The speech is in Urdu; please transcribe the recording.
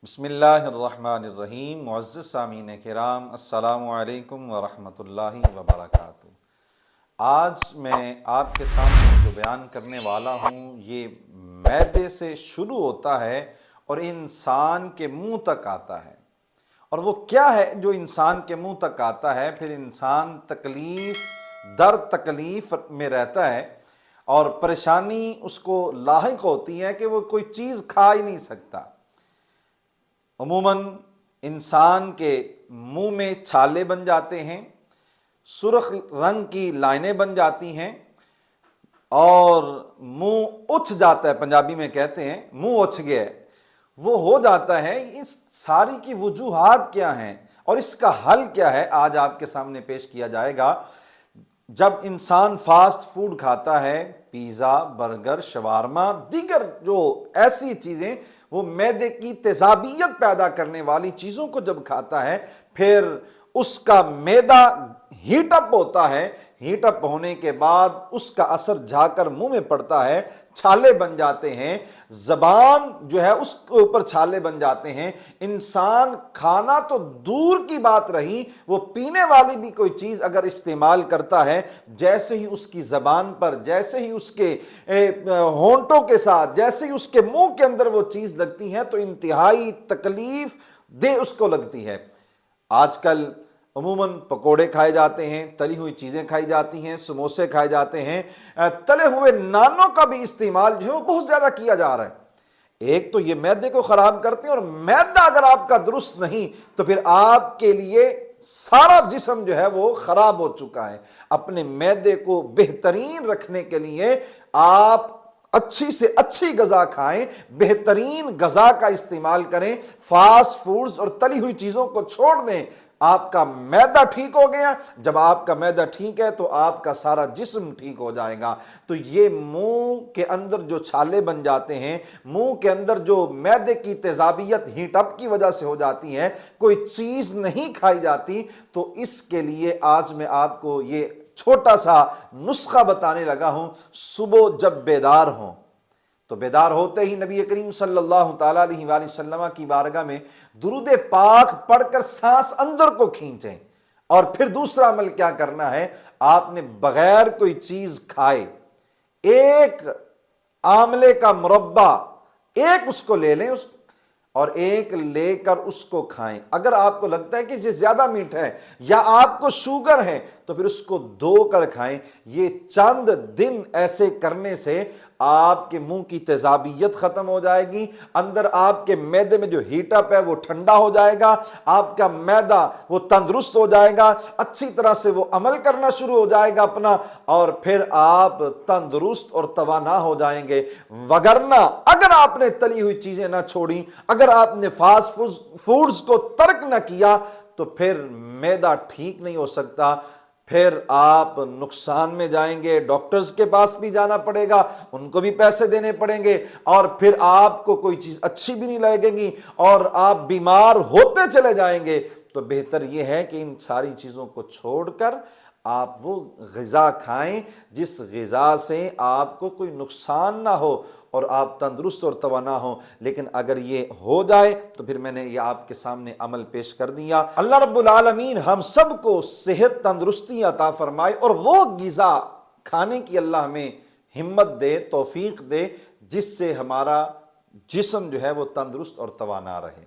بسم اللہ الرحمن الرحیم۔ معزز سامعین کرام، السلام علیکم ورحمۃ اللہ وبرکاتہ۔ آج میں آپ کے سامنے جو بیان کرنے والا ہوں یہ معدے سے شروع ہوتا ہے اور انسان کے منہ تک آتا ہے۔ اور وہ کیا ہے جو انسان کے منہ تک آتا ہے؟ پھر انسان تکلیف در تکلیف میں رہتا ہے اور پریشانی اس کو لاحق ہوتی ہے کہ وہ کوئی چیز کھا ہی نہیں سکتا۔ عموماً انسان کے منہ میں چھالے بن جاتے ہیں، سرخ رنگ کی لائنیں بن جاتی ہیں اور منہ اچھ جاتا ہے، پنجابی میں کہتے ہیں منہ اچھ گیا ہے، وہ ہو جاتا ہے۔ اس ساری کی وجوہات کیا ہیں اور اس کا حل کیا ہے، آج آپ کے سامنے پیش کیا جائے گا۔ جب انسان فاسٹ فوڈ کھاتا ہے، پیزا، برگر، شوارما، دیگر جو ایسی چیزیں وہ معدے کی تیزابیت پیدا کرنے والی چیزوں کو جب کھاتا ہے، پھر اس کا معدہ ہیٹ اپ ہوتا ہے۔ ہیٹ اپ ہونے کے بعد اس کا اثر جا کر منہ میں پڑتا ہے، چھالے بن جاتے ہیں، زبان جو ہے اس کے اوپر چھالے بن جاتے ہیں۔ انسان کھانا تو دور کی بات رہی، وہ پینے والی بھی کوئی چیز اگر استعمال کرتا ہے، جیسے ہی اس کی زبان پر، جیسے ہی اس کے ہونٹوں کے ساتھ، جیسے ہی اس کے منہ کے اندر وہ چیز لگتی ہے تو انتہائی تکلیف دہ اس کو لگتی ہے۔ آج کل عموماً پکوڑے کھائے جاتے ہیں، تلی ہوئی چیزیں کھائی جاتی ہیں، سموسے کھائے جاتے ہیں، تلے ہوئے نانوں کا بھی استعمال جو ہے وہ بہت زیادہ کیا جا رہا ہے۔ ایک تو یہ معدے کو خراب کرتے ہیں، اور معدہ اگر آپ کا درست نہیں تو پھر آپ کے لیے سارا جسم جو ہے وہ خراب ہو چکا ہے۔ اپنے معدے کو بہترین رکھنے کے لیے آپ اچھی سے اچھی غذا کھائیں، بہترین غذا کا استعمال کریں، فاسٹ فوڈز اور تلی ہوئی چیزوں کو چھوڑ دیں۔ آپ کا معدہ ٹھیک ہو گیا، جب آپ کا معدہ ٹھیک ہے تو آپ کا سارا جسم ٹھیک ہو جائے گا۔ تو یہ منہ کے اندر جو چھالے بن جاتے ہیں، منہ کے اندر جو معدے کی تیزابیت ہیٹ اپ کی وجہ سے ہو جاتی ہے، کوئی چیز نہیں کھائی جاتی، تو اس کے لیے آج میں آپ کو یہ چھوٹا سا نسخہ بتانے لگا ہوں۔ صبح جب بیدار ہوں تو بیدار ہوتے ہی نبی کریم صلی اللہ تعالیٰ علیہ وآلہ وسلم کی بارگاہ میں درود پاک پڑھ کر سانس اندر کو کھینچیں، اور پھر دوسرا عمل کیا کرنا ہے، آپ نے بغیر کوئی چیز کھائے ایک آملے کا مربع ایک اس کو لے لیں، اور ایک لے کر اس کو کھائیں۔ اگر آپ کو لگتا ہے کہ یہ زیادہ میٹھا ہے یا آپ کو شوگر ہے تو پھر اس کو دھو کر کھائیں۔ یہ چند دن ایسے کرنے سے آپ کے منہ کی تیزابیت ختم ہو جائے گی، اندر آپ کے معدے میں جو ہیٹ اپ ہے وہ ٹھنڈا ہو جائے گا، آپ کا معدہ وہ تندرست ہو جائے گا، اچھی طرح سے وہ عمل کرنا شروع ہو جائے گا اپنا، اور پھر آپ تندرست اور توانا ہو جائیں گے۔ وگرنہ اگر آپ نے تلی ہوئی چیزیں نہ چھوڑیں، اگر آپ نے فاسٹ فوڈز کو ترک نہ کیا، تو پھر معدہ ٹھیک نہیں ہو سکتا، پھر آپ نقصان میں جائیں گے، ڈاکٹرز کے پاس بھی جانا پڑے گا، ان کو بھی پیسے دینے پڑیں گے، اور پھر آپ کو کوئی چیز اچھی بھی نہیں لگے گی اور آپ بیمار ہوتے چلے جائیں گے۔ تو بہتر یہ ہے کہ ان ساری چیزوں کو چھوڑ کر آپ وہ غذا کھائیں جس غذا سے آپ کو کوئی نقصان نہ ہو اور آپ تندرست اور توانا ہوں۔ لیکن اگر یہ ہو جائے تو پھر میں نے یہ آپ کے سامنے عمل پیش کر دیا۔ اللہ رب العالمین ہم سب کو صحت تندرستی عطا فرمائے، اور وہ غذا کھانے کی اللہ ہمیں ہمت دے، توفیق دے، جس سے ہمارا جسم جو ہے وہ تندرست اور توانا رہے۔